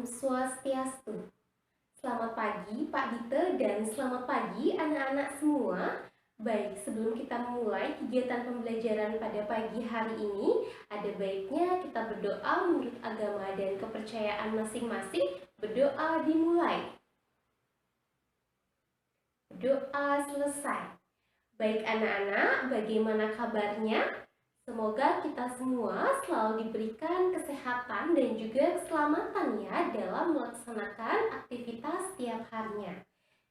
Om Swastiastu. Selamat pagi Pak Dite dan selamat pagi anak-anak semua. Baik, sebelum kita memulai kegiatan pembelajaran pada pagi hari ini, ada baiknya kita berdoa menurut agama dan kepercayaan masing-masing. Berdoa dimulai. Doa selesai. Baik anak-anak, bagaimana kabarnya? Semoga kita semua selalu diberikan kesehatan dan juga keselamatan ya dalam melaksanakan aktivitas setiap harinya.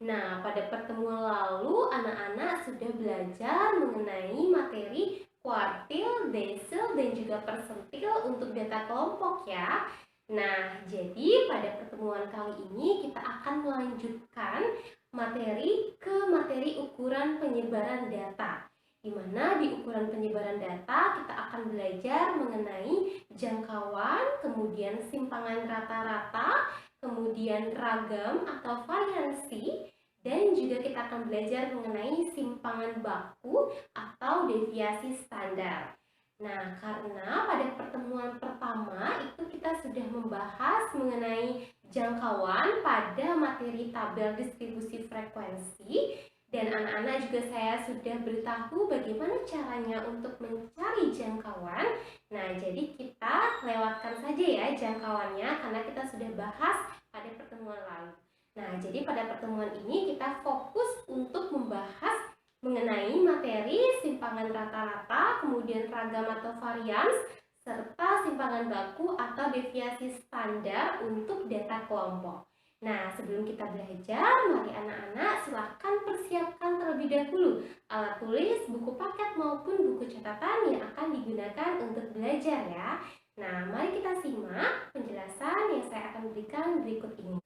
Nah, pada pertemuan lalu anak-anak sudah belajar mengenai materi kuartil, desil, dan juga persentil untuk data kelompok ya. Nah, jadi pada pertemuan kali ini kita akan melanjutkan materi ukuran penyebaran data, di mana di ukuran penyebaran data kita akan belajar mengenai jangkauan, kemudian simpangan rata-rata, kemudian ragam atau variansi, dan juga kita akan belajar mengenai simpangan baku atau deviasi standar. Nah, karena pada pertemuan pertama itu kita sudah membahas mengenai jangkauan pada materi tabel distribusi frekuensi, dan anak-anak juga saya sudah beritahu bagaimana caranya untuk mencari jangkauan. Nah, jadi kita lewatkan saja ya jangkauannya karena kita sudah bahas pada pertemuan lalu. Nah, jadi pada pertemuan ini kita fokus untuk membahas mengenai materi simpangan rata-rata, kemudian ragam atau varians, serta simpangan baku atau deviasi standar untuk data kelompok. Nah, sebelum kita belajar, mari anak-anak silahkan persiapkan terlebih dahulu alat tulis, buku paket maupun buku catatan yang akan digunakan untuk belajar ya. Nah, mari kita simak penjelasan yang saya akan berikan berikut ini.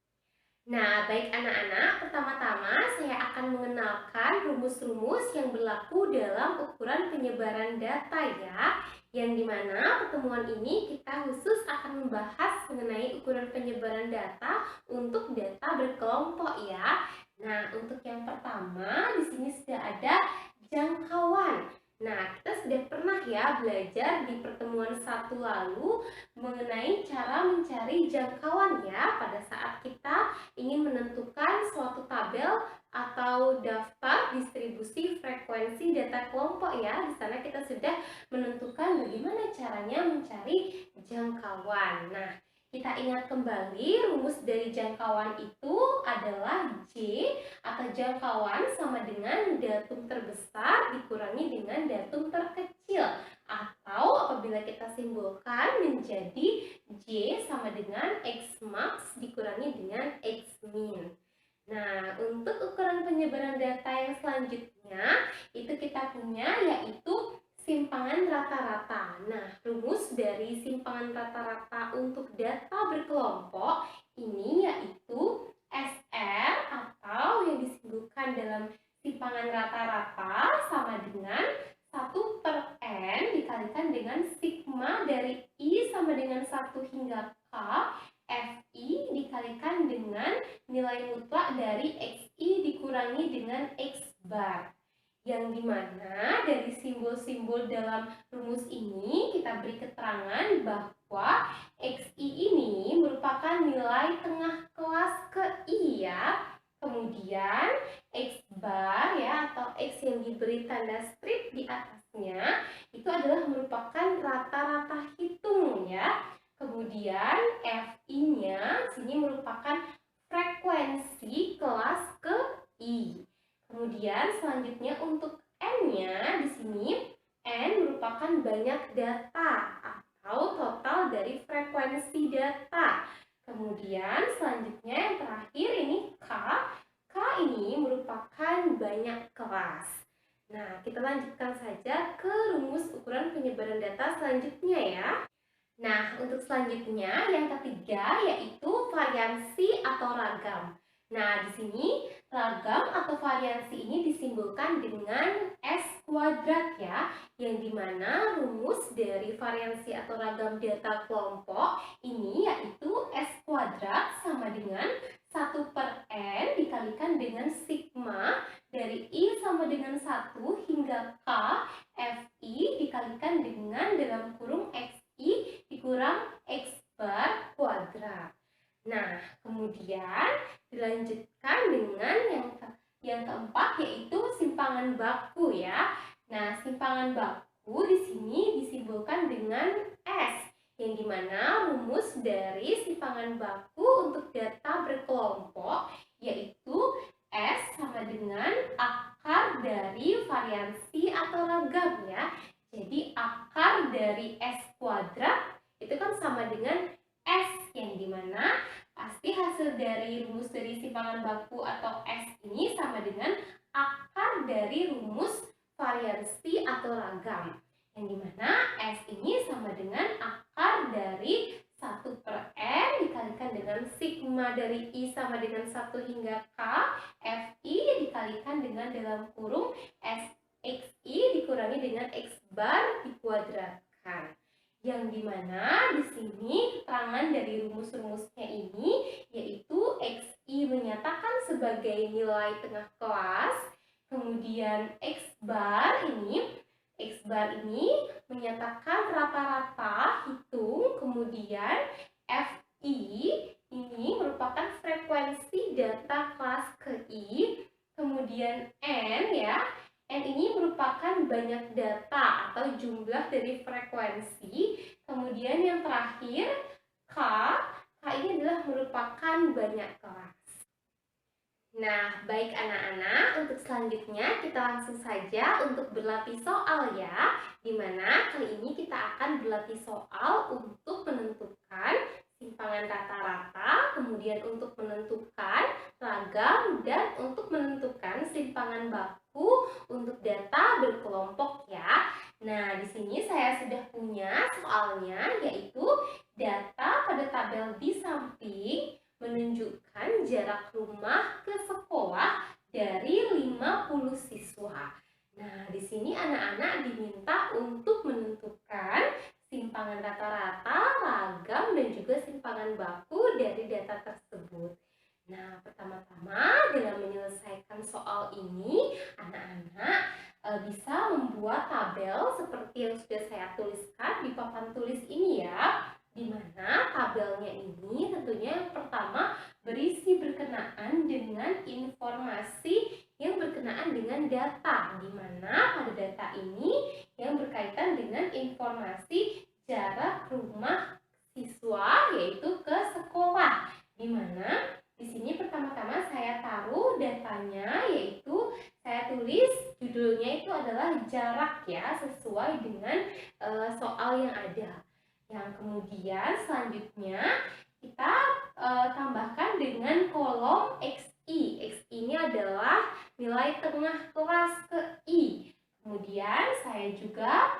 Nah, baik anak-anak, pertama-tama saya akan mengenalkan rumus-rumus yang berlaku dalam ukuran penyebaran data ya. Yang dimana pertemuan ini kita khusus akan membahas mengenai ukuran penyebaran data untuk data berkelompok ya. Nah, untuk yang pertama di sini sudah ada jangkauan. Nah, kita sudah pernah ya belajar di pertemuan satu lalu mengenai cara mencari jangkauan ya pada saat kita ingin menentukan suatu tabel atau daftar distribusi frekuensi data kelompok ya. Di sana kita sudah menentukan bagaimana caranya mencari jangkauan. Nah, kita ingat kembali rumus dari jangkauan itu adalah J atau jangkauan sama dengan datum terbesar dikurangi dengan datum terkecil, atau apabila kita simbolkan menjadi J sama dengan X max dikurangi dengan X min. Nah, untuk ukuran penyebaran data yang selanjutnya itu kita punya yaitu simpangan rata-rata. Nah, rumus dari simpangan rata-rata untuk data berkelompok ini yaitu SR atau yang disimbolkan dalam simpangan rata-rata sama dengan 1/N dikalikan dengan sigma dari I sama dengan 1 hingga K FI dikalikan dengan nilai mutlak dari XI dikurangi dengan X bar. Yang dimana dari simbol-simbol dalam rumus ini kita beri keterangan bahwa XI ini merupakan nilai tengah kelas ke I ya. Kemudian X bar ya atau X yang diberi tanda strip di atasnya itu adalah merupakan rata-rata hitung ya. Kemudian FI-nya sini merupakan frekuensi kelas ke I. Kemudian selanjutnya untuk N-nya di sini N merupakan banyak data atau total dari frekuensi data. Kemudian selanjutnya yang terakhir ini K. K ini merupakan banyak kelas. Nah, kita lanjutkan saja ke rumus ukuran penyebaran data selanjutnya ya. Nah, untuk selanjutnya yang ketiga yaitu variansi atau ragam. Nah, di sini ragam atau variansi ini disimbolkan dengan S kuadrat ya, yang dimana rumus dari variansi atau ragam data kelompok ini yaitu S kuadrat sama dengan 1/N dikalikan dengan sigma dari I sama dengan 1 hingga K FI dikalikan dengan dalam kurung XI dikurang X bar kuadrat. Nah, kemudian dilanjutkan dengan yang keempat, yaitu simpangan baku ya. Nah, simpangan baku di sini disimbolkan dengan S, yang dimana rumus dari simpangan baku untuk data berkelompok yaitu S sama dengan akar dari variansi atau ragam ya. Jadi akar dari S kuadrat itu kan sama dengan S, yang dimana pasti hasil dari rumus dari simpangan baku atau S ini sama dengan akar dari rumus variansi atau ragam. Yang dimana S ini sama dengan akar dari 1/N dikalikan dengan sigma dari I sama dengan 1 hingga K, Fi dikalikan dengan dalam kurung Xi dikurangi dengan X bar dikuadratkan. Yang dimana di sini keterangan dari rumus-rumusnya ini yaitu Xi menyatakan sebagai nilai tengah kelas, kemudian X bar ini menyatakan rata-rata hitung, kemudian Fi ini merupakan frekuensi data kelas ke I, kemudian N ya. N ini merupakan banyak data atau jumlah dari frekuensi. Kemudian yang terakhir K ini adalah merupakan banyak kelas. Nah, baik anak-anak, untuk selanjutnya kita langsung saja untuk berlatih soal ya. Dimana kali ini kita akan berlatih soal untuk menentukan simpangan rata-rata, kemudian untuk menentukan ragam, dan untuk menentukan simpangan baku untuk data berkelompok ya. Nah, di sini saya sudah punya soalnya, yaitu data pada tabel di samping menunjukkan jarak rumah ke sekolah dari 50 siswa. Nah, di sini anak-anak diminta untuk menentukan simpangan rata-rata, ragam, dan juga simpangan baku dari data tersebut. Nah, pertama-tama dalam menyelesaikan soal ini, anak-anak bisa membuat tabel seperti yang sudah saya tuliskan di papan tulis ini ya, di mana tabelnya ini tentunya yang pertama berisi berkenaan dengan informasi yang berkenaan dengan data, di mana pada data ini yang berkaitan dengan informasi jarak rumah siswa yaitu ke sekolah, di mana di sini pertama-tama saya taruh datanya, yaitu saya tulis judulnya itu adalah jarak ya, sesuai dengan soal yang ada. Yang kemudian selanjutnya kita tambahkan dengan kolom XI. XI ini adalah nilai tengah kelas ke I. Kemudian saya juga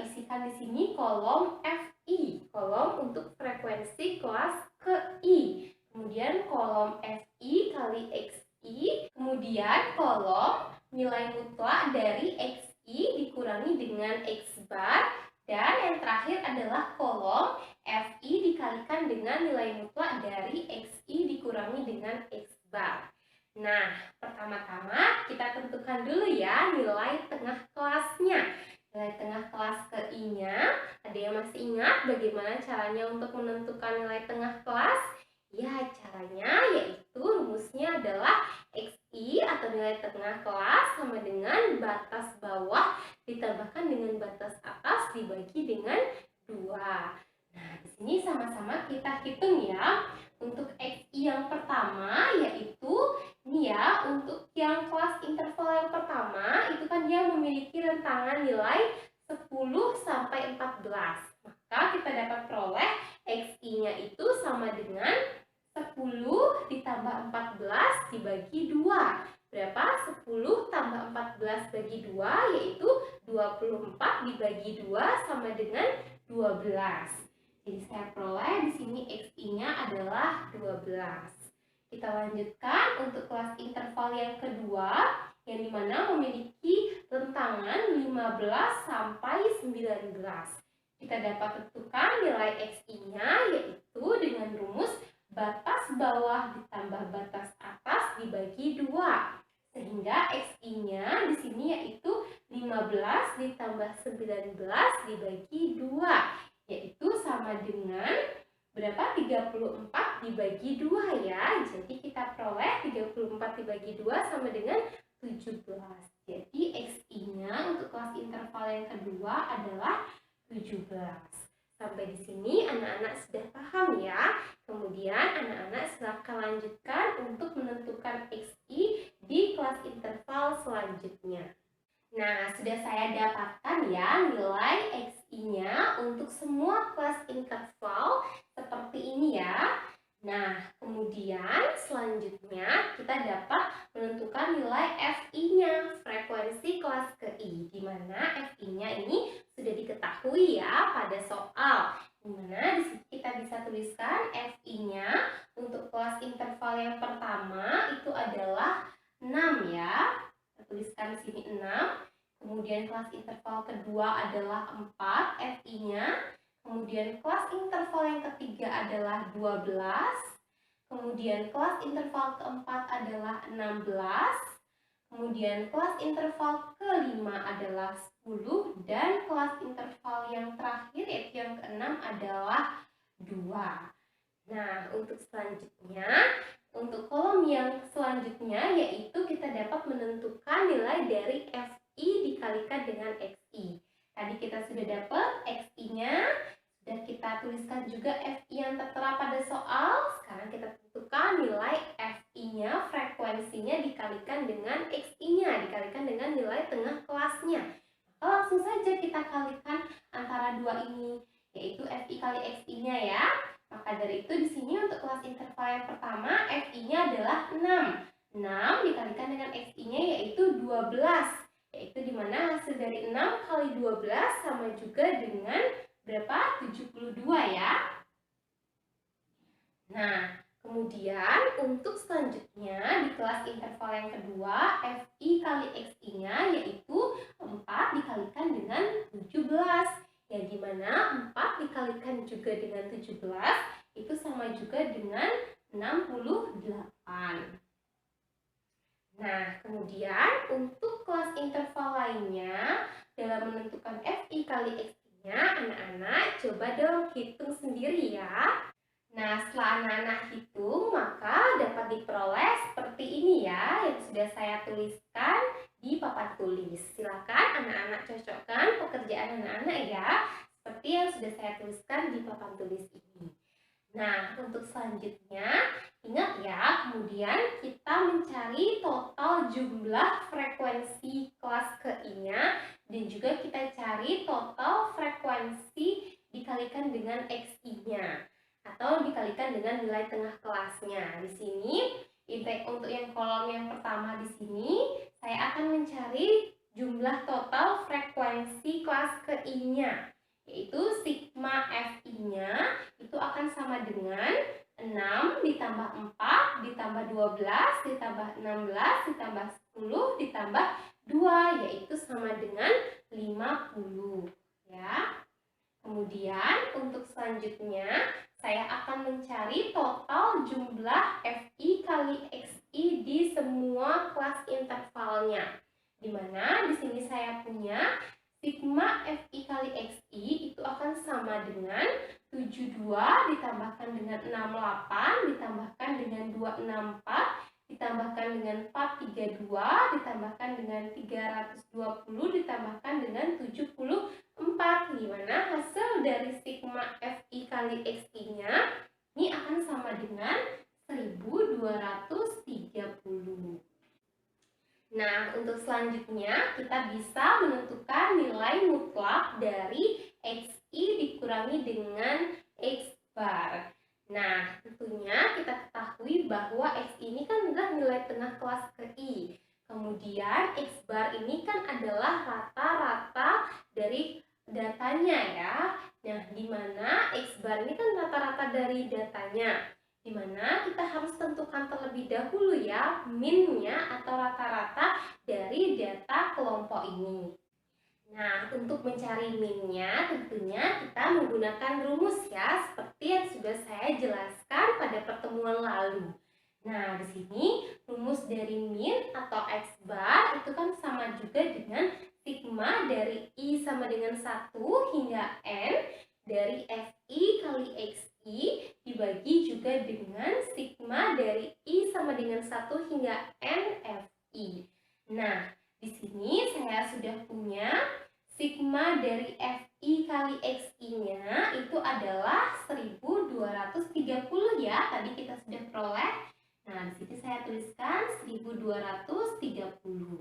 isikan di sini kolom FI, kolom untuk frekuensi kelas ke I. Kemudian kolom Fi kali Xi, kemudian kolom nilai mutlak dari Xi dikurangi dengan X bar, dan yang terakhir adalah kolom Fi dikalikan dengan nilai mutlak dari Xi dikurangi dengan X bar. Nah, pertama-tama kita tentukan dulu ya nilai tengah kelasnya. Nilai tengah kelas ke I-nya, ada yang masih ingat bagaimana caranya untuk menentukan nilai tengah kelas? Ya, caranya yaitu rumusnya adalah Xi atau nilai tengah kelas sama dengan batas bawah ditambahkan dengan batas atas dibagi dengan 2. Nah, di sini sama-sama kita hitung ya. Untuk Xi yang pertama yaitu ini ya, untuk yang kelas interval yang pertama itu kan dia memiliki rentangan nilai 10 sampai 14. Maka kita dapat peroleh Xi-nya itu sama dengan 10 ditambah 14 dibagi 2. Berapa? 10 tambah 14 bagi 2 yaitu 24 dibagi 2 sama dengan 12. Jadi saya peroleh di sini Xi-nya adalah 12. Kita lanjutkan untuk kelas interval yang kedua, yang dimana memiliki rentangan 15 sampai 19. Kita dapat tentukan nilai Xi-nya yaitu dengan rumus batas bawah ditambah batas atas dibagi 2. Sehingga Xi-nya di sini yaitu 15 ditambah 19 dibagi 2, yaitu sama dengan berapa? 34 dibagi 2 ya. Jadi kita peroleh 34 dibagi 2 sama dengan 17. Jadi XI-nya untuk kelas interval yang kedua adalah 17. Sampai di sini anak-anak sudah paham ya. Kemudian anak-anak silakan lanjutkan untuk menentukan XI di kelas interval selanjutnya. Nah, sudah saya dapatkan ya nilai XI-nya untuk semua kelas interval seperti ini ya. Nah, kemudian selanjutnya kita dapat menentukan nilai FI-nya, frekuensi kelas ke I, di mana FI-nya ini sudah diketahui ya pada soal. Di mana di sini kita bisa tuliskan FI-nya untuk kelas interval yang pertama itu adalah 6 ya. Tuliskan di sini 6. Kemudian kelas interval kedua adalah 4 FI-nya. Kemudian kelas interval yang ketiga adalah 12. Kemudian kelas interval keempat adalah 16. Kemudian kelas interval kelima adalah 10 dan kelas interval yang terakhir yaitu yang keenam adalah 2. Nah, untuk selanjutnya, untuk kolom yang selanjutnya yaitu kita dapat menentukan nilai dari FI dikalikan dengan XI. Tadi kita sudah dapat XI-nya, sudah kita tuliskan juga FI yang tertera pada soal. Sekarang kita tentukan nilai FI-nya, frekuensinya dikalikan dengan XI-nya, dikalikan dengan nilai tengah kelasnya. Maka langsung saja kita kalikan antara dua ini, yaitu FI kali XI-nya ya. Maka dari itu di sini untuk kelas interval yang pertama FI-nya adalah 6. 6 dikalikan dengan XI-nya yaitu 12. Yaitu dimana hasil dari 6 kali 12 sama juga dengan berapa? 72 ya. Nah, kemudian untuk selanjutnya di kelas interval yang kedua FI kali XI-nya yaitu 4 dikalikan dengan 17. Yang dimana 4 dikalikan juga dengan 17 itu sama juga dengan 68. Nah, kemudian untuk kelas interval lainnya dalam menentukan FI kali XI-nya, anak-anak coba dong hitung sendiri ya. Nah, setelah anak-anak hitung, maka dapat diperoleh seperti ini ya, yang sudah saya tuliskan di papan tulis. Silakan anak-anak cocokkan pekerjaan anak-anak ya, seperti yang sudah saya tuliskan di papan tulis ini. Nah, untuk selanjutnya, ingat ya, kemudian kita mencari total jumlah frekuensi kelas ke I-nya, dan juga kita cari total frekuensi dikalikan dengan XI-nya. Atau dikalikan dengan nilai tengah kelasnya. Di sini untuk yang kolom yang pertama di sini saya akan mencari jumlah total frekuensi kelas ke I-nya, yaitu sigma FI-nya itu akan sama dengan 6 ditambah 4 ditambah 12 ditambah 16 ditambah 10 ditambah 2, yaitu sama dengan 50 ya. Kemudian untuk selanjutnya saya akan mencari total jumlah FI kali XI di semua kelas intervalnya. Dimana di sini saya punya sigma FI kali XI itu akan sama dengan 72 ditambahkan dengan 68 ditambahkan dengan 264 ditambahkan dengan 432 ditambahkan dengan 320 ditambahkan dengan 74, di mana hasil dari sigma FI kali XI-nya ini akan sama dengan 1230. Nah, untuk selanjutnya kita bisa menentukan nilai mutlak dari XI dikurangi dengan X bar. Nah, tentunya kita ketahui bahwa XI ini kan adalah nilai tengah kelas ke I. Kemudian X bar ini kan adalah rata-rata dari datanya ya. Nah, di mana X bar ini kan rata-rata dari datanya. Di mana kita harus tentukan terlebih dahulu ya min-nya atau rata-rata dari data kelompok ini. Nah, untuk mencari min-nya tentunya kita menggunakan rumus ya, seperti yang sudah saya jelaskan pada pertemuan lalu. Nah, di sini rumus dari min atau X bar itu kan sama juga dengan sigma dari I sama dengan 1 hingga N dari FI kali XI dengan sigma dari I sama dengan 1 hingga NFI. Nah, di sini saya sudah punya sigma dari Fi kali Xi-nya itu adalah 1230 ya. Tadi kita sudah peroleh. Nah, di sini saya tuliskan 1230.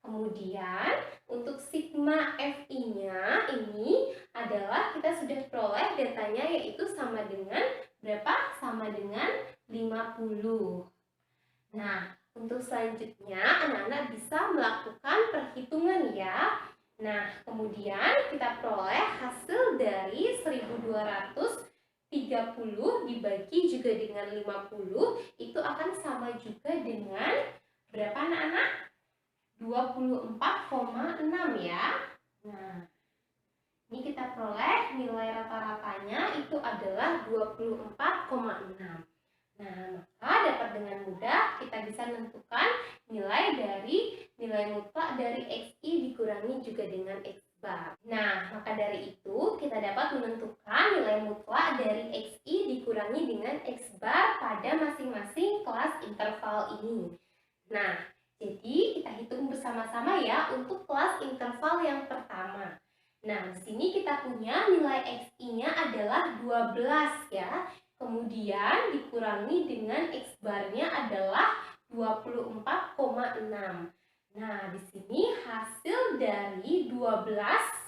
Kemudian, untuk sigma Fi-nya ini adalah kita sudah peroleh datanya yaitu sama dengan berapa? Sama dengan 50. Nah, untuk selanjutnya anak-anak bisa melakukan perhitungan ya. Nah, kemudian kita peroleh hasil dari 1230 dibagi juga dengan 50 itu akan sama juga dengan berapa anak-anak? 24,6 ya. Nah, ini kita peroleh nilai rata-ratanya itu adalah 24,6. Nah, maka dapat dengan mudah kita bisa menentukan nilai dari nilai mutlak dari Xi dikurangi juga dengan X bar. Nah, maka dari itu kita dapat menentukan nilai mutlak dari Xi dikurangi dengan X bar pada masing-masing kelas interval ini. Nah, jadi kita hitung bersama-sama ya untuk kelas interval yang pertama. Nah, di sini kita punya nilai Xi-nya adalah 12 ya. Kemudian dikurangi dengan X bar-nya adalah 24,6. Nah, di sini hasil dari 12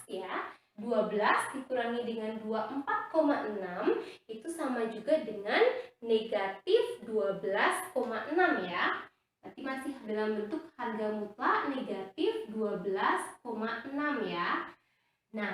ya. 12 dikurangi dengan 24,6 itu sama juga dengan negatif 12,6 ya. Nanti masih dalam bentuk harga mutlak negatif 12,6 ya. Nah,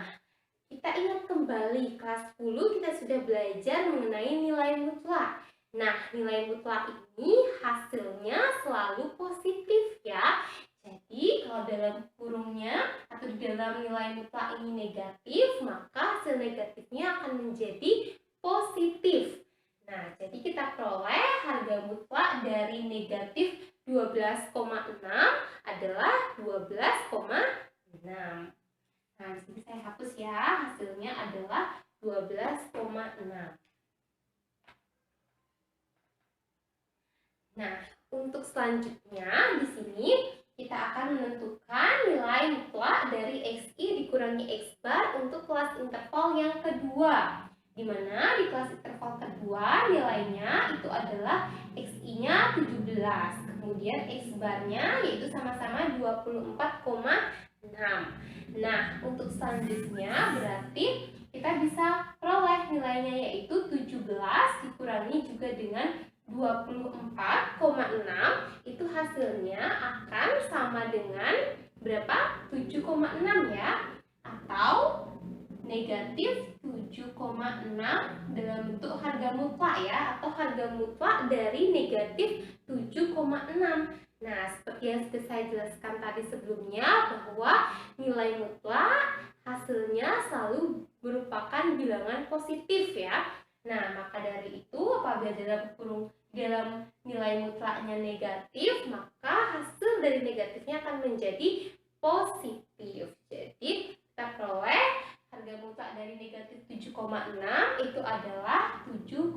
kita ingat kembali kelas 10 kita sudah belajar mengenai nilai mutlak. Nah, nilai mutlak ini hasilnya selalu positif ya. Jadi, kalau dalam kurungnya atau di dalam nilai mutlak ini negatif, maka hasil negatifnya akan menjadi positif. Nah, jadi kita peroleh harga mutlak dari negatif 12,6 adalah 12,6. Nah, di sini saya hapus ya, hasilnya adalah 12,6. Nah, untuk selanjutnya di sini kita akan menentukan nilai mutlak dari Xi dikurangi X bar untuk kelas interval yang kedua. Di mana di kelas interval kedua nilainya itu adalah Xi-nya 17. Kemudian X bar-nya yaitu sama-sama 24,6. Nah, untuk selanjutnya berarti kita bisa peroleh nilainya yaitu 17 dikurangi juga dengan 24,6 itu hasilnya akan sama dengan berapa? 7,6 ya, atau negatif 7,6 dalam bentuk harga mutlak ya, atau harga mutlak dari negatif 7,6. Nah, seperti yang sudah saya jelaskan tadi sebelumnya bahwa nilai mutlak hasilnya selalu merupakan bilangan positif ya. Nah, maka dari itu apabila dalam nilai mutlaknya negatif, maka hasil dari negatifnya akan menjadi positif. Jadi, kita peroleh harga mutlak dari negatif 7,6 itu adalah 7,6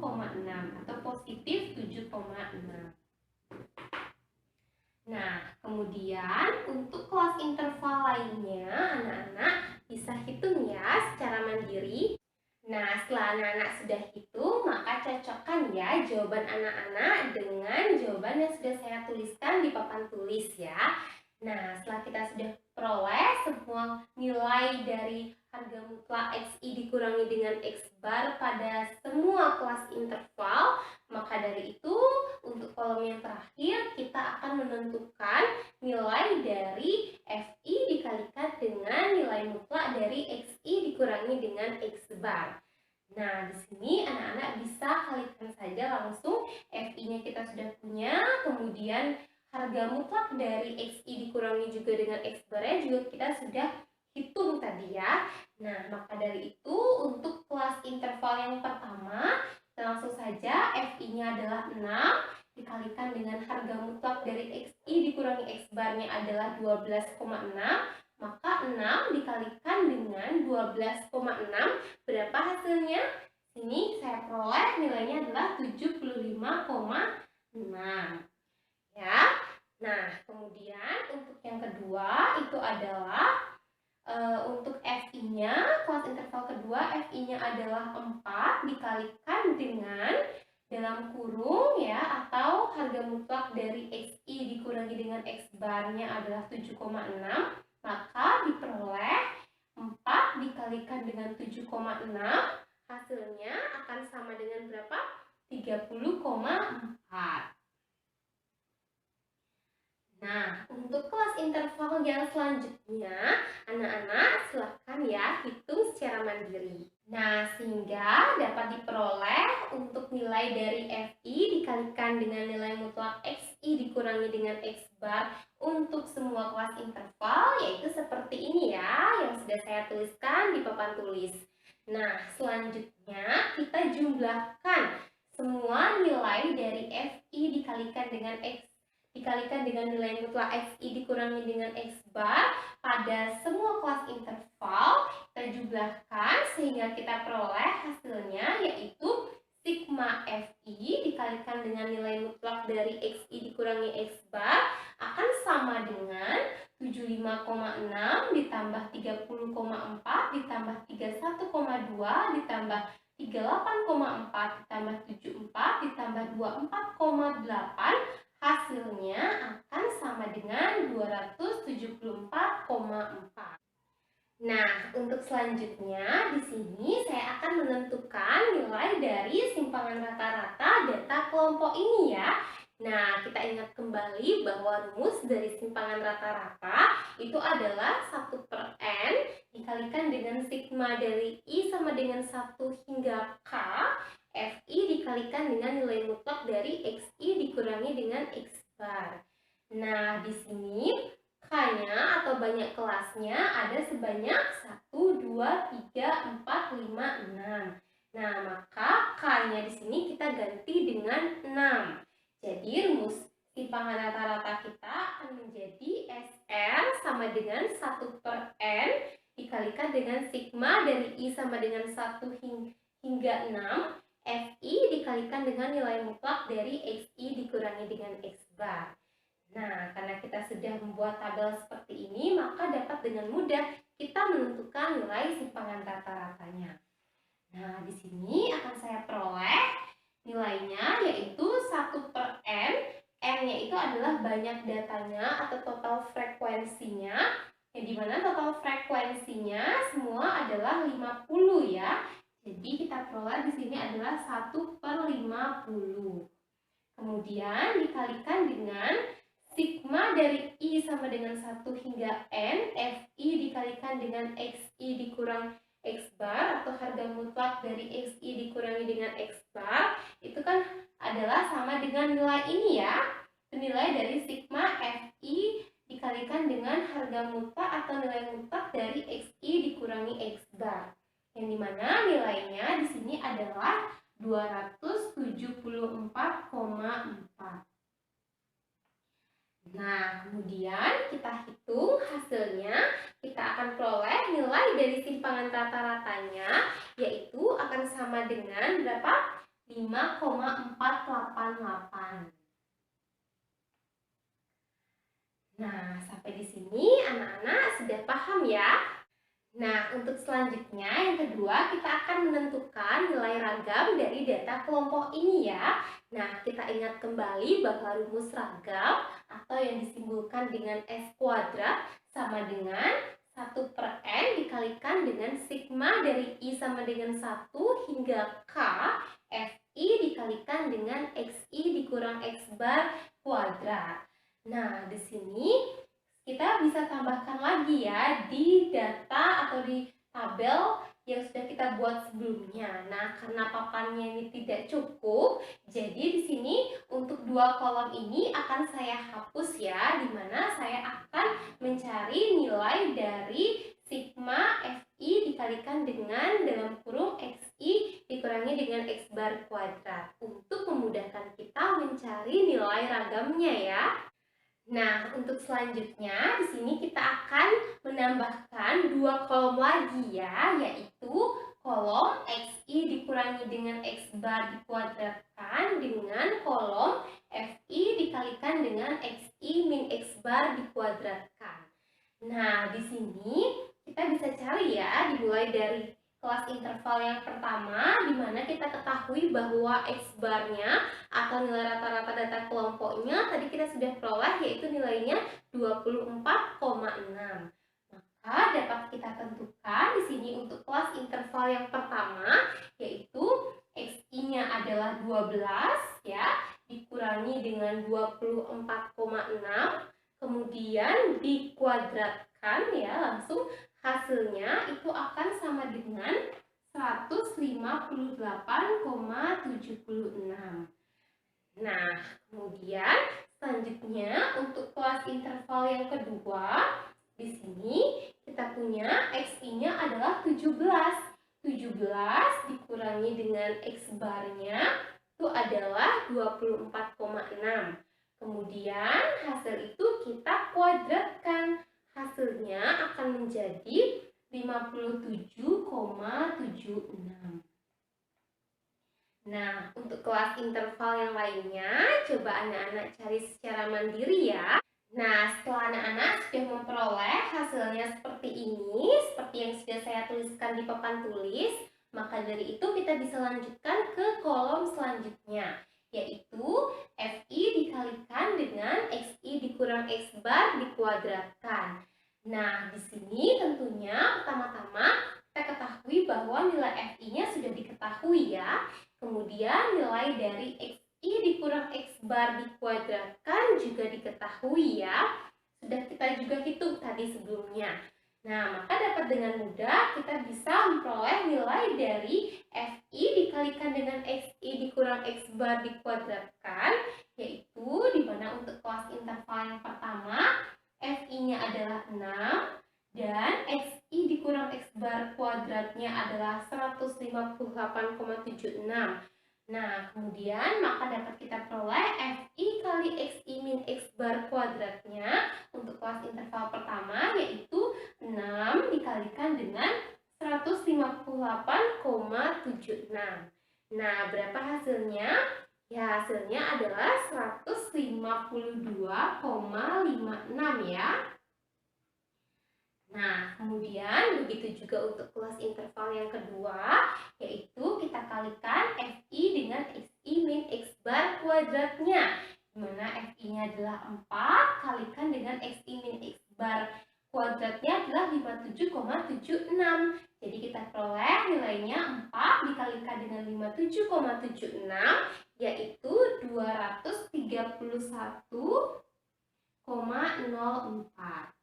atau positif 7,6. Nah, kemudian untuk kelas interval lainnya, anak-anak bisa hitung ya secara mandiri. Nah, setelah anak-anak sudah hitung, maka cocokkan ya jawaban anak-anak dengan jawaban yang sudah saya tuliskan di papan tulis ya. Nah, setelah kita sudah peroleh semua nilai dari harga mutlak Xi dikurangi dengan X bar pada semua kelas interval, maka dari itu untuk kolom yang terakhir kita akan menentukan nilai dari Fi dikalikan dengan nilai mutlak dari Xi dikurangi dengan X bar. Nah, di sini anak-anak bisa kalikan saja langsung Fi-nya kita sudah punya, kemudian harga mutlak dari Xi dikurangi juga dengan X bar-nya juga kita sudah hitung tadi ya. Nah, maka dari itu untuk kelas interval yang pertama, kita langsung saja Fi-nya adalah 6 dikalikan dengan harga mutlak dari Xi dikurangi X bar-nya adalah 12,6, maka 6 dikalikan dengan 12,6 berapa hasilnya? Sini saya peroleh nilainya adalah 75,6 75,6 ya. Nah, kemudian untuk yang kedua itu adalah untuk FI-nya, kelas interval kedua FI-nya adalah 4 dikalikan dengan dalam kurung ya, atau harga mutlak dari XI dikurangi dengan X bar-nya adalah 7,6, maka diperoleh 4 dikalikan dengan 7,6, hasilnya akan sama dengan berapa? 30,4. Nah, untuk kelas interval yang selanjutnya, anak-anak silakan ya hitung secara mandiri. Nah, sehingga dapat diperoleh untuk nilai dari FI dikalikan dengan nilai mutlak XI dikurangi dengan X bar untuk semua kelas interval, yaitu seperti ini ya, yang sudah saya tuliskan di papan tulis. Nah, selanjutnya kita jumlahkan semua nilai dari FI dikalikan dengan nilai mutlak XI dikurangi dengan X bar pada semua kelas interval, kita jumlahkan sehingga kita peroleh hasilnya yaitu sigma FI dikalikan dengan nilai mutlak dari XI dikurangi X bar akan sama dengan 75,6 ditambah 30,4 ditambah 31,2 ditambah 38,4 ditambah 74 ditambah 24,8, hasilnya akan sama dengan 274,4. Nah, untuk selanjutnya di sini saya akan menentukan nilai dari simpangan rata-rata data kelompok ini ya. Nah, kita ingat kembali bahwa rumus dari simpangan rata-rata itu adalah 1/n dikalikan dengan sigma dari I sama dengan 1 hingga K, FI dikalikan dengan nilai mutlak dari XI dikurangi dengan X bar. Nah, di sini K-nya atau banyak kelasnya ada sebanyak 1, 2, 3, 4, 5, 6. Nah, maka K-nya di sini kita ganti dengan 6. Jadi rumus simpangan rata-rata kita akan menjadi SR sama dengan 1/n dikalikan dengan sigma dari I sama dengan 1 hingga 6, FI dikalikan dengan nilai mutlak dari XI dikurangi dengan X bar. Nah, karena kita sudah membuat tabel seperti ini, maka dapat dengan mudah kita menentukan nilai simpangan rata-ratanya. Nah, di sini akan saya peroleh nilainya yaitu 1/n. N-nya itu adalah banyak datanya atau total frekuensinya, yang dimana total frekuensinya semua adalah 50 ya. Jadi kita peroleh di sini adalah 1/50. Kemudian dikalikan dengan sigma dari I sama dengan 1 hingga N, FI dikalikan dengan XI dikurang X bar atau harga mutlak dari XI dikurangi dengan X bar, itu kan adalah sama dengan nilai ini ya. Nilai dari sigma FI dikalikan dengan harga mutlak atau nilai mutlak dari XI dikurangi X bar. Yang dimana nilainya di sini adalah 274,4. Nah, kemudian kita hitung hasilnya, kita akan peroleh nilai dari simpangan rata-ratanya, yaitu akan sama dengan berapa? 5,488. Nah, sampai di sini anak-anak sudah paham ya? Nah, untuk selanjutnya yang kedua kita akan menentukan nilai ragam dari data kelompok ini ya. Nah, kita ingat kembali bahwa rumus ragam atau yang disimbolkan dengan S kuadrat sama dengan 1/n dikalikan dengan sigma dari I sama dengan 1 hingga K, FI dikalikan dengan XI dikurang X bar kuadrat. Nah, di sini kita bisa tambahkan lagi ya di data atau di tabel yang sudah kita buat sebelumnya. Nah, karena papannya ini tidak cukup, jadi di sini untuk 2 kolom ini akan saya hapus ya, di mana saya akan mencari nilai dari sigma FI dikalikan dengan dalam kurung XI dikurangi dengan X bar kuadrat untuk memudahkan kita mencari nilai ragamnya ya. Nah, untuk selanjutnya di sini kita akan menambahkan 2 kolom lagi ya, yaitu kolom XI dikurangi dengan X bar dikuadratkan dikalikan dengan kolom FI dikalikan dengan XI min X bar dikuadratkan. Nah, di sini kita bisa cari ya, dimulai dari kelas interval yang pertama, di mana kita ketahui bahwa X barnya atau nilai rata-rata data kelompoknya tadi kita sudah peroleh, yaitu nilainya 24,6. Maka dapat kita tentukan di sini untuk kelas interval yang pertama, yaitu XI-nya adalah 12 ya, dikurangi dengan 24,6, kemudian dikuadratkan ya, langsung hasilnya itu akan sama dengan 158,76. Nah, kemudian selanjutnya untuk kelas interval yang kedua, di sini kita punya XI-nya adalah 17. 17 dikurangi dengan X barnya itu adalah 24,6. Kemudian hasil itu kita kuadratkan. Hasilnya akan menjadi 57,76. Nah, untuk kelas interval yang lainnya, coba anak-anak cari secara mandiri ya. Nah, setelah anak-anak sudah memperoleh hasilnya seperti ini, seperti yang sudah saya tuliskan di papan tulis, maka dari itu kita bisa lanjutkan ke kolom selanjutnya, yaitu FI dikalikan dengan XI dikurang X bar dikuadratkan. Nah, di sini tentunya pertama-tama kita ketahui bahwa nilai FI-nya sudah diketahui ya. Kemudian nilai dari XI dikurang X bar dikuadratkan juga diketahui ya. Sudah kita juga hitung tadi sebelumnya. Nah, maka dapat dengan mudah kita bisa memperoleh nilai dari FI dikalikan dengan XI dikurang X bar dikuadratkan, yaitu di mana untuk kelas interval yang pertama FI-nya adalah 6 dan XI dikurang X bar kuadratnya adalah 158,76. Nah, kemudian maka dapat kita peroleh FI kali XI min X bar kuadratnya untuk kelas interval pertama, yaitu 6 dikalikan dengan 158,76. Nah, berapa hasilnya? Ya, hasilnya adalah 152,56 ya. Nah, kemudian begitu juga untuk kelas interval yang kedua, yaitu kita kalikan FI dengan XI min X bar kuadratnya, di mana FI-nya adalah 4, kalikan dengan XI min X bar kuadratnya adalah 57,76. Jadi kita peroleh nilainya 4 dikalikan dengan 57,76, yaitu 231,04.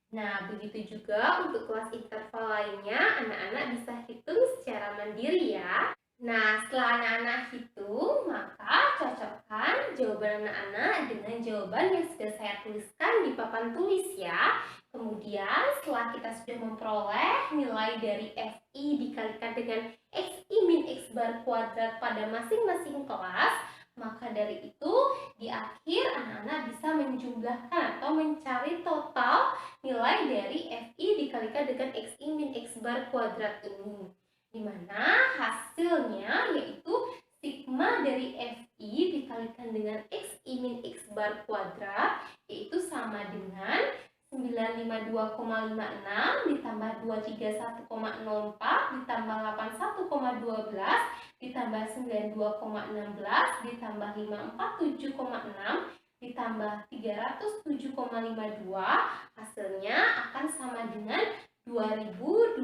Nah, begitu juga untuk kelas interval lainnya, anak-anak bisa hitung secara mandiri ya. Nah, setelah anak-anak hitung, maka cocokkan jawaban anak-anak dengan jawaban yang sudah saya tuliskan di papan tulis ya. Kemudian, setelah kita sudah memperoleh nilai dari FI dikalikan dengan XI min X bar kuadrat pada masing-masing kelas, maka dari itu di akhir anak-anak bisa menjumlahkan atau mencari total nilai dari FI dikalikan dengan XI min X bar kuadrat ini, di mana hasilnya yaitu sigma dari FI dikalikan dengan XI min X bar kuadrat, yaitu sama dengan 952,56 ditambah 231,04 ditambah 81,12 ditambah 92,16 ditambah 547,6 ditambah 307,52, hasilnya akan sama dengan 2212.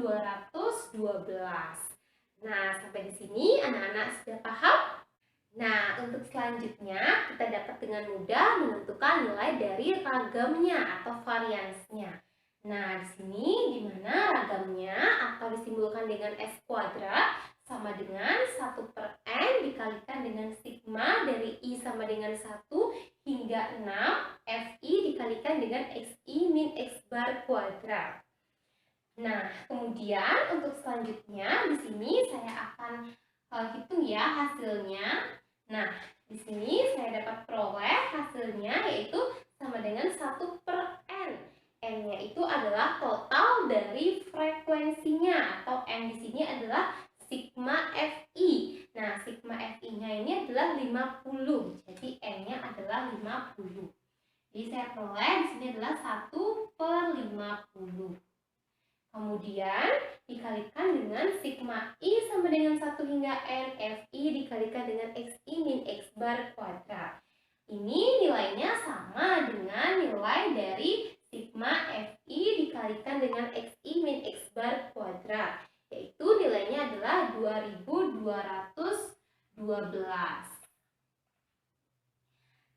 Nah, sampai di sini anak-anak sudah paham? Nah, untuk selanjutnya kita dapat dengan mudah menentukan nilai dari ragamnya atau variansnya. Nah, di sini di mana ragamnya atau disimbolkan dengan S kuadrat sama dengan 1/n dikalikan dengan sigma dari I sama dengan 1 hingga 6 FI dikalikan dengan XI min X bar kuadrat. Nah, kemudian untuk selanjutnya di sini saya akan hitung ya hasilnya. Nah, di sini saya dapat peroleh hasilnya yaitu sama dengan 1/n. N-nya itu adalah total dari frekuensinya atau N di sini adalah sigma FI. Nah, sigma FI-nya ini sini adalah 50. Jadi N-nya adalah 50. Jadi saya peroleh di sini adalah 1/50. Kemudian dikalikan dengan sigma I sama dengan 1 hingga N, Fi dikalikan dengan Xi min X bar kuadrat. Ini nilainya sama dengan nilai dari sigma Fi dikalikan dengan Xi min X bar kuadrat, yaitu nilainya adalah 2212.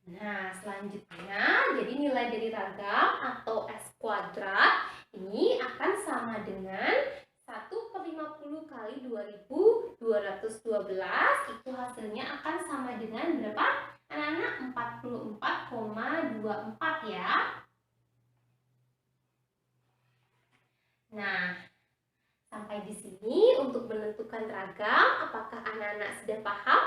Nah, selanjutnya jadi nilai dari ragam atau S kuadrat ini akan sama dengan 1/50 kali 2212, itu hasilnya akan sama dengan berapa? Anak-anak 44,24 ya. Nah, sampai di sini untuk menentukan ragam, apakah anak-anak sudah paham?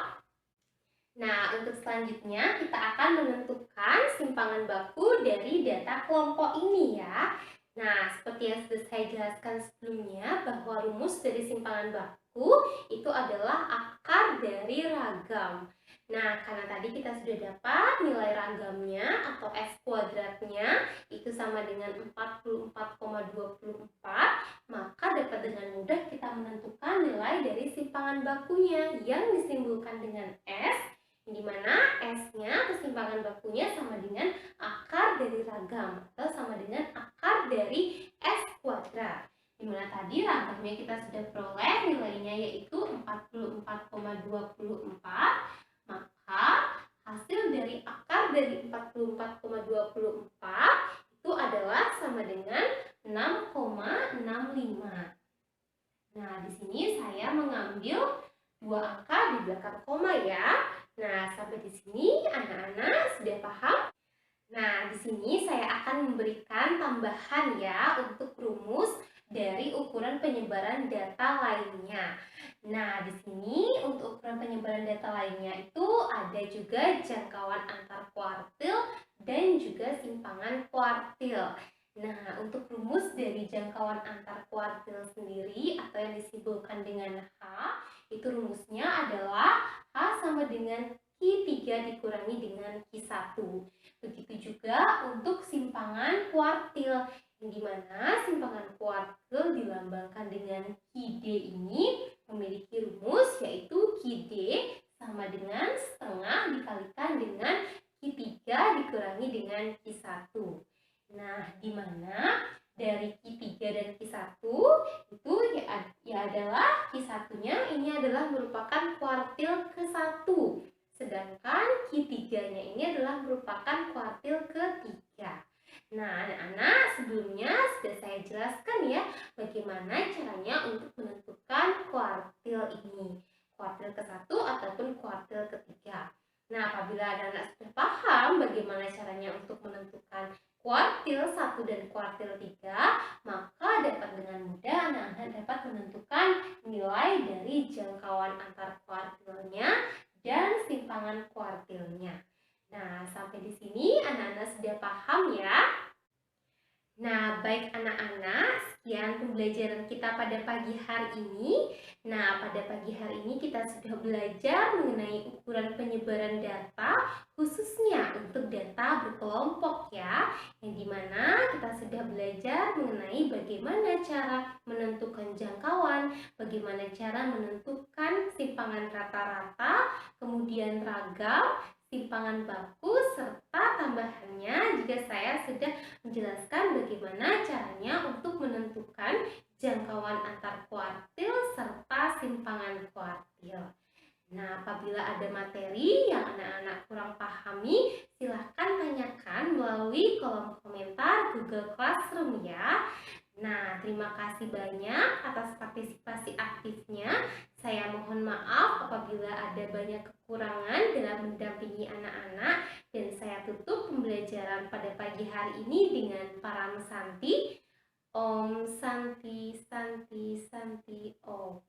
Nah, untuk selanjutnya kita akan menentukan simpangan baku dari data kelompok ini ya. Nah, seperti yang sudah saya jelaskan sebelumnya bahwa rumus dari simpangan baku itu adalah akar dari ragam. Nah, karena tadi kita sudah dapat nilai ragamnya atau S kuadratnya itu sama dengan 44,24, maka dapat dengan mudah kita menentukan nilai dari simpangan bakunya yang disimbolkan dengan S, di mana S-nya kesimpangan bakunya sama dengan akar dari ragam atau sama dengan akar dari S kuadrat. Di mana tadi ragamnya kita sudah peroleh nilainya yaitu 44,24, maka hasil dari akar dari 44,24 itu adalah sama dengan 6,65. Nah, di sini saya mengambil dua angka di belakang koma ya. Nah, sampai di sini anak-anak sudah paham? Nah, di sini saya akan memberikan tambahan ya untuk rumus dari ukuran penyebaran data lainnya. Nah, di sini untuk ukuran penyebaran data lainnya itu ada juga jangkauan antar kuartil dan juga simpangan kuartil. Nah, untuk rumus dari jangkauan antar kuartil sendiri atau yang disimbolkan dengan H, itu rumusnya adalah H sama dengan Q3 dikurangi dengan Q1. Begitu juga untuk simpangan kuartil, yang dimana simpangan kuartil dilambangkan dengan QD ini memiliki rumus yaitu QD sama dengan setengah dikalikan dengan Q3 dikurangi dengan Q1. Nah, dimana dari Q3 dan Q1 itu ya adalah Q1-nya ini adalah merupakan kuartil ke-1. Sedangkan Q3-nya ini adalah merupakan kuartil ketiga. Nah, anak-anak sebelumnya sudah saya jelaskan ya bagaimana caranya untuk menentukan kuartil ini. Kuartil ke-1 ataupun kuartil ketiga. Nah, apabila anak-anak sudah paham bagaimana caranya untuk menentukan kuartil 1 dan kuartil 3, maka dapat dengan mudah anak-anak dapat menentukan nilai dari jangkauan antar kuartilnya dan simpangan kuartilnya. Nah, sampai di sini anak-anak sudah paham ya? Nah, baik anak-anak, sekian pembelajaran kita pada pagi hari ini. Nah, pada pagi hari ini kita sudah belajar mengenai ukuran penyebaran data, khususnya untuk data berkelompok ya, yang dimana kita sudah belajar mengenai bagaimana cara menentukan jangkauan, bagaimana cara menentukan simpangan rata-rata, kemudian ragam, simpangan baku, serta tambahannya juga saya sudah menjelaskan bagaimana caranya untuk menentukan jangkauan antar kuartil serta simpangan kuartil. Nah, apabila ada materi yang anak-anak kurang pahami, silahkan tanyakan melalui kolom komentar Google Classroom ya. Nah, terima kasih banyak atas partisipasi aktifnya. Saya mohon maaf apabila ada banyak kekurangan dalam mendampingi anak-anak, dan saya tutup pembelajaran pada pagi hari ini dengan Param Santi. Om Santi Santi Santi Om.